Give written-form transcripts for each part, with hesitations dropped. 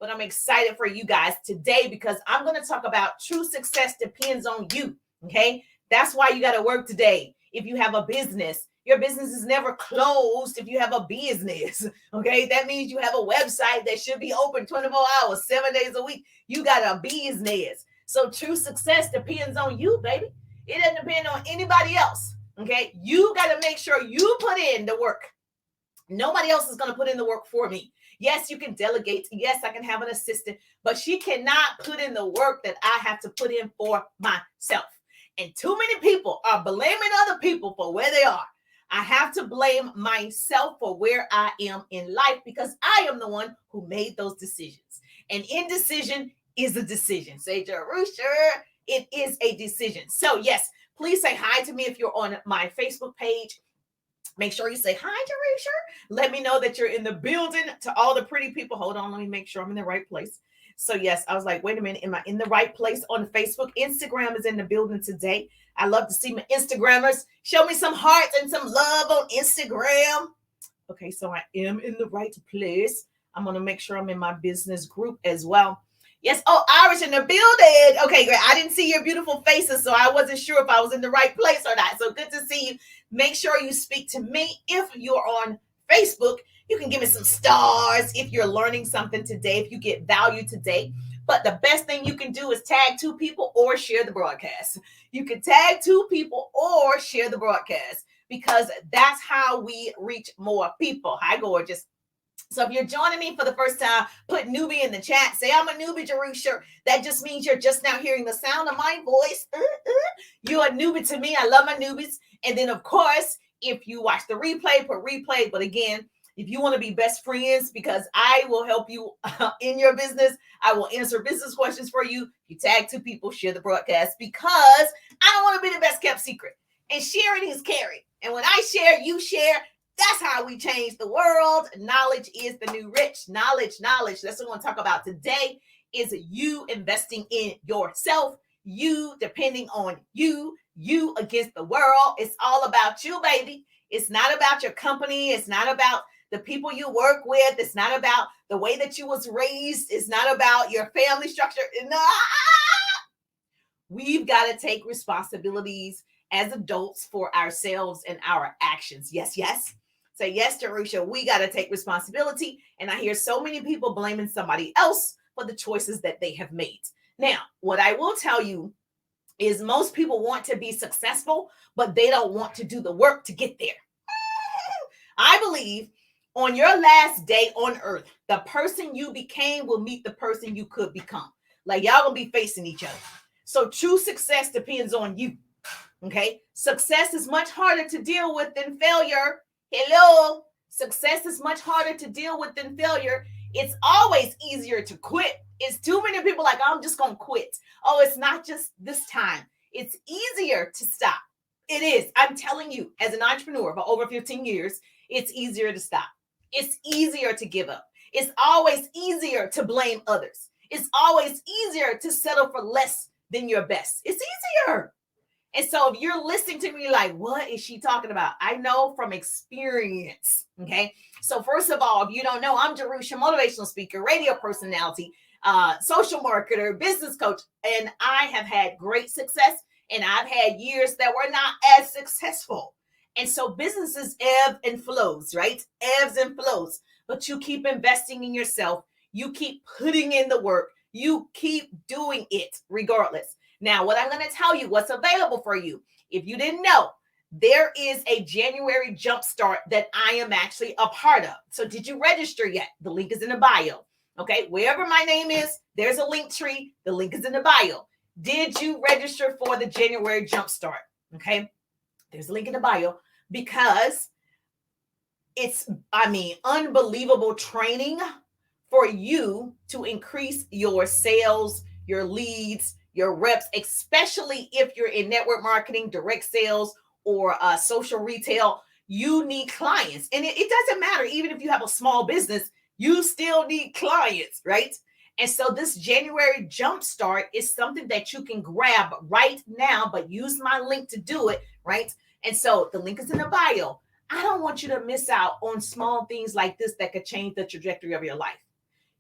but I'm excited for you guys today because I'm going to talk about true success depends on you. Okay. That's why you got to work today. If you have a business, your business is never closed if you have a business. Okay. That means you have a website that should be open 24 hours, 7 days a week. You got a business. So true success depends on you, baby. It doesn't depend on anybody else. Okay. You got to make sure you put in the work. Nobody else is going to put in the work for me. Yes, you can delegate. Yes, I can have an assistant, but she cannot put in the work that I have to put in for myself. And too many people are blaming other people for where they are. I have to blame myself for where I am in life because I am the one who made those decisions. And indecision is a decision. Say, Jerusha, it is a decision. So yes, please say hi to me if you're on my Facebook page. Make sure you say, hi, Jerusha. Let me know that you're in the building. To all the pretty people, hold on, let me make sure I'm in the right place. So yes, I was like, wait a minute, am I in the right place on Facebook? Instagram is in the building today. I love to see my Instagrammers. Show me some hearts and some love on Instagram. Okay, so I am in the right place. I'm going to make sure I'm in my business group as well. Yes. Oh, Irish in the building. Okay, great. I didn't see your beautiful faces, so I wasn't sure if I was in the right place or not. So good to see you. Make sure you speak to me. If you're on Facebook, you can give me some stars if you're learning something today, if you get value today. But the best thing you can do is tag 2 people or share the broadcast. You can tag 2 people or share the broadcast because that's how we reach more people. Hi, gorgeous. So if you're joining me for the first time, put newbie in the chat. Say, I'm a newbie, Jerusha. That just means you're just now hearing the sound of my voice. You're a newbie to me. I love my newbies. And then, of course, if you watch the replay, put replay. But again, if you want to be best friends, because I will help you in your business, I will answer business questions for you. You tag 2 people, share the broadcast, because I don't want to be the best kept secret. And sharing is caring. And when I share, you share. That's how we change the world. Knowledge is the new rich. Knowledge. That's what I want to talk about today is you investing in yourself, you depending on you against the world. It's all about you, baby. It's not about your company. It's not about the people you work with. It's not about the way that you was raised. It's not about your family structure. No. We've got to take responsibilities as adults for ourselves and our actions. Yes. Say, yes, Jerusha, we got to take responsibility. And I hear so many people blaming somebody else for the choices that they have made. Now, what I will tell you is most people want to be successful, but they don't want to do the work to get there. I believe on your last day on earth, the person you became will meet the person you could become. Like y'all gonna be facing each other. So true success depends on you. Okay. Success is much harder to deal with than failure. Hello. Success is much harder to deal with than failure. It's always easier to quit. It's too many people like, I'm just going to quit. Oh, it's not just this time. It's easier to stop. It is. I'm telling you, as an entrepreneur for over 15 years, it's easier to stop. It's easier to give up. It's always easier to blame others. It's always easier to settle for less than your best. It's easier. And so if you're listening to me like, what is she talking about? I know from experience. Okay. So first of all, if you don't know, I'm Jerusha, motivational speaker, radio personality, social marketer, business coach, and I have had great success. And I've had years that were not as successful. And so businesses ebb and flows, right? Ebbs and flows. But you keep investing in yourself. You keep putting in the work. You keep doing it regardless. Now, what I'm going to tell you, what's available for you. If you didn't know, there is a January jumpstart that I am actually a part of. So did you register yet? The link is in the bio. Okay. Wherever my name is, there's a link tree. The link is in the bio. Did you register for the January jumpstart? Okay. There's a link in the bio because it's, unbelievable training for you to increase your sales, your leads, your reps, especially if you're in network marketing, direct sales, or social retail. You need clients. And it doesn't matter. Even if you have a small business, you still need clients, right? And so this January jumpstart is something that you can grab right now, but use my link to do it, right? And so the link is in the bio. I don't want you to miss out on small things like this that could change the trajectory of your life.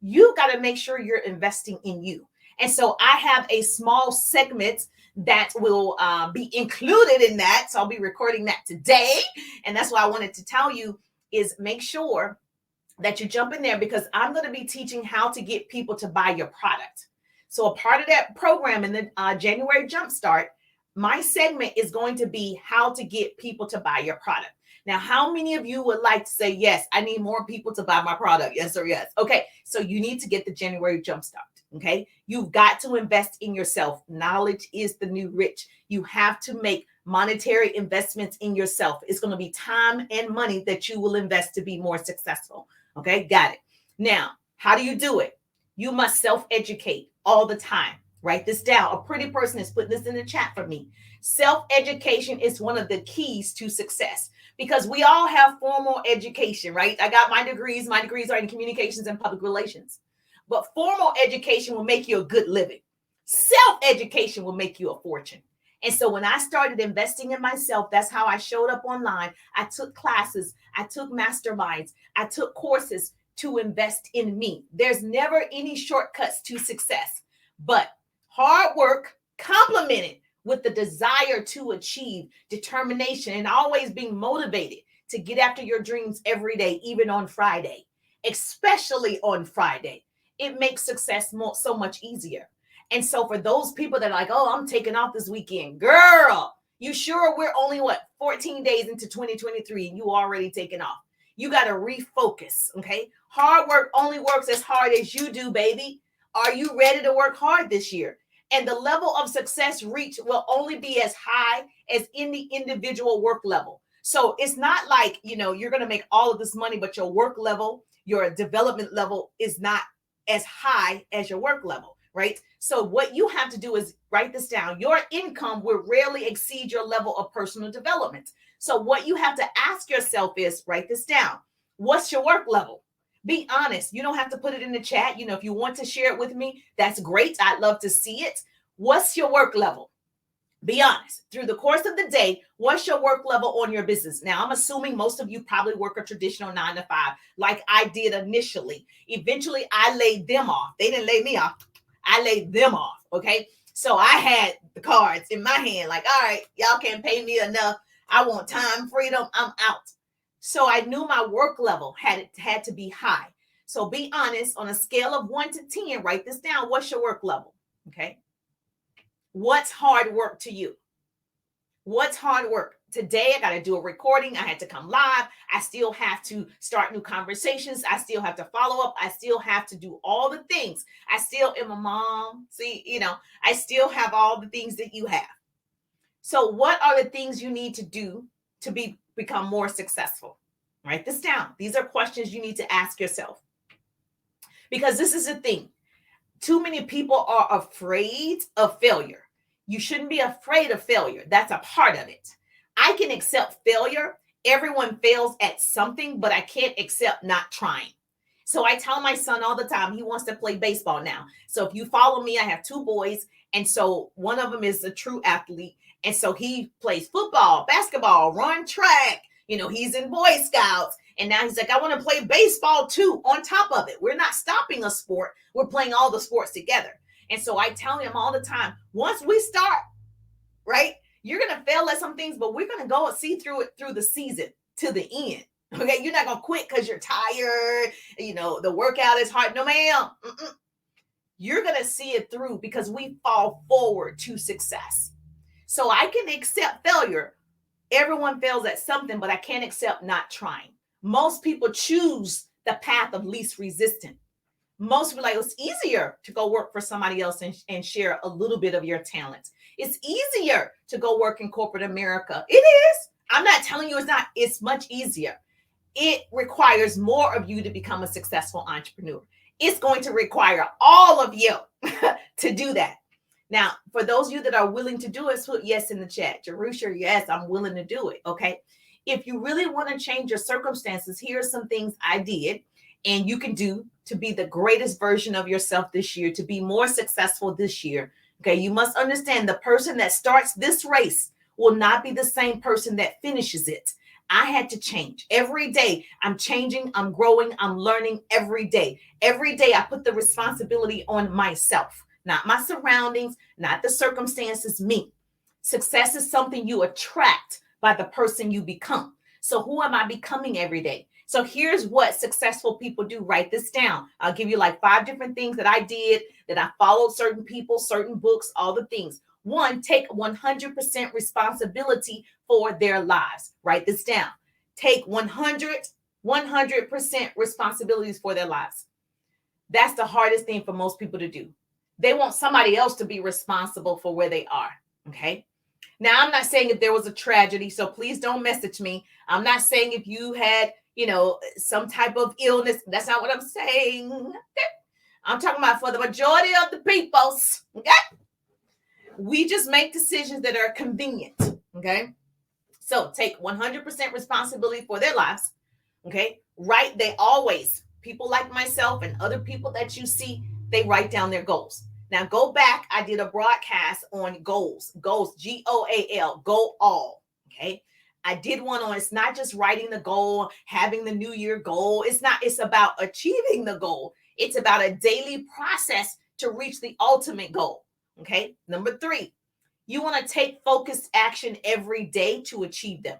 you got to make sure you're investing in you. And so I have a small segment that will be included in that. So I'll be recording that today. And that's why I wanted to tell you is make sure that you jump in there, because I'm going to be teaching how to get people to buy your product. So a part of that program in the January Jumpstart, my segment is going to be how to get people to buy your product. Now, how many of you would like to say, yes, I need more people to buy my product? Yes or yes. Okay, so you need to get the January Jumpstart. Okay, you've got to invest in yourself. Knowledge is the new rich. You have to make monetary investments in yourself. It's going to be time and money that you will invest to be more successful. Okay, got it. Now, how do you do it? You must self-educate all the time. Write this down. A pretty person is putting this in the chat for me. Self-education is one of the keys to success, because we all have formal education, right? I got my degrees. My degrees are in communications and public relations. But formal education will make you a good living. Self-education will make you a fortune. And so when I started investing in myself, that's how I showed up online. I took classes, I took masterminds, I took courses to invest in me. There's never any shortcuts to success, but hard work complemented with the desire to achieve, determination, and always being motivated to get after your dreams every day, even on Friday, especially on Friday. It makes success so much easier. And so for those people that are like, oh, I'm taking off this weekend, girl, you sure we're only 14 days into 2023 and you already taken off? You got to refocus. Okay. Hard work only works as hard as you do, baby. Are you ready to work hard this year? And the level of success reached will only be as high as any individual work level. So it's not like, you're going to make all of this money, but your work level, your development level is not as high as your work level, right? So what you have to do is write this down. Your income will rarely exceed your level of personal development. So what you have to ask yourself is, write this down. What's your work level? Be honest. You don't have to put it in the chat. If you want to share it with me, that's great. I'd love to see it. What's your work level? Be honest. Through the course of the day, what's your work level on your business? Now, I'm assuming most of you probably work a traditional 9 to 5 like I did initially. Eventually, I laid them off. They didn't lay me off. I laid them off. Okay. So I had the cards in my hand like, all right, y'all can't pay me enough. I want time, freedom. I'm out. So I knew my work level had to be high. So be honest. On a scale of 1 to 10, write this down. What's your work level? Okay. What's hard work to you? What's hard work? Today, I got to do a recording. I had to come live. I still have to start new conversations. I still have to follow up. I still have to do all the things. I still am a mom. See, I still have all the things that you have. So what are the things you need to do to become more successful? Write this down. These are questions you need to ask yourself. Because this is the thing. Too many people are afraid of failure. You shouldn't be afraid of failure. That's a part of it. I can accept failure. Everyone fails at something, but I can't accept not trying. So I tell my son all the time, he wants to play baseball now. So if you follow me, I have 2 boys. And so one of them is a true athlete. And so he plays football, basketball, run track. He's in Boy Scouts. And now he's like, I want to play baseball too on top of it. We're not stopping a sport. We're playing all the sports together. And so I tell him all the time, once we start, right, you're going to fail at some things, but we're going to go and see through it through the season to the end. Okay. You're not going to quit because you're tired. The workout is hard. No, ma'am. You're going to see it through because we fall forward to success. So I can accept failure. Everyone fails at something, but I can't accept not trying. Most people choose the path of least resistance. Most people like, it's easier to go work for somebody else and share a little bit of your talents. It's easier to go work in corporate America. It is. I'm not telling you it's not. It's much easier. It requires more of you to become a successful entrepreneur. It's going to require all of you to do that. Now, for those of you that are willing to do it, put yes in the chat. Jerusha, yes, I'm willing to do it. Okay. If you really want to change your circumstances, here are some things I did and you can do to be the greatest version of yourself this year, to be more successful this year. Okay. You must understand the person that starts this race will not be the same person that finishes it. I had to change. Every day I'm changing, I'm growing, I'm learning every day. Every day I put the responsibility on myself, not my surroundings, not the circumstances, me. Success is something you attract by the person you become. So who am I becoming every day? So here's what successful people do. Write this down. I'll give you like 5 different things that I did, that I followed certain people, certain books, all the things. 1, take 100% responsibility for their lives. Write this down. Take 100% responsibilities for their lives. That's the hardest thing for most people to do. They want somebody else to be responsible for where they are. Okay. Now, I'm not saying if there was a tragedy, so please don't message me. I'm not saying if you had, some type of illness. That's not what I'm saying. Okay? I'm talking about for the majority of the peoples. Okay. We just make decisions that are convenient. Okay. So take 100% responsibility for their lives. Okay. Right. They always, people like myself and other people that you see, they write down their goals. Now go back. I did a broadcast on goals, GOAL, go all. Okay. I did one on, it's not just writing the goal, having the new year goal. It's about achieving the goal. It's about a daily process to reach the ultimate goal. Okay. Number 3, you want to take focused action every day to achieve them.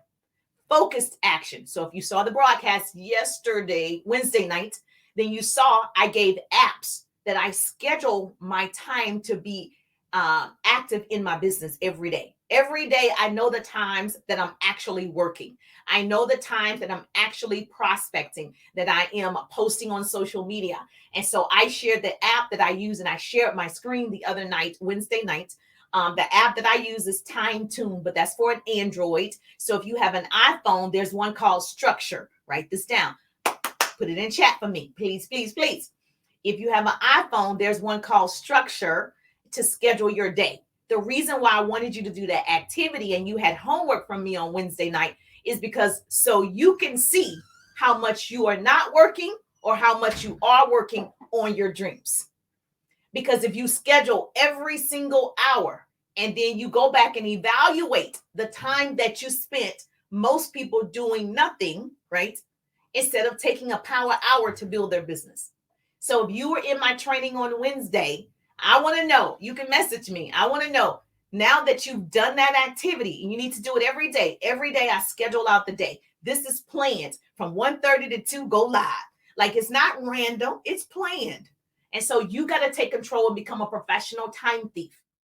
Focused action. So if you saw the broadcast yesterday, Wednesday night, then you saw I gave apps that I schedule my time to be active in my business every day. Every day, I know the times that I'm actually working. I know the times that I'm actually prospecting, that I am posting on social media. And so I shared the app that I use, and I shared my screen the other night, Wednesday night. The app that I use is Time Tune, but that's for an Android. So if you have an iPhone, there's one called Structure. Write this down. Put it in chat for me, please, please, please. If you have an iPhone, there's one called Structure to schedule your day. The reason why I wanted you to do that activity and you had homework from me on Wednesday night is because so you can see how much you are not working or how much you are working on your dreams. Because if you schedule every single hour and then you go back and evaluate the time that you spent, most people doing nothing, right? Instead of taking a power hour to build their business. So if you were in my training on Wednesday, I want to know, you can message me. I want to know now that you've done that activity, and you need to do it every day. Every day I schedule out the day. This is planned from 1:30 to 2, go live. Like it's not random, it's planned. And so you got to take control and become a professional time thief.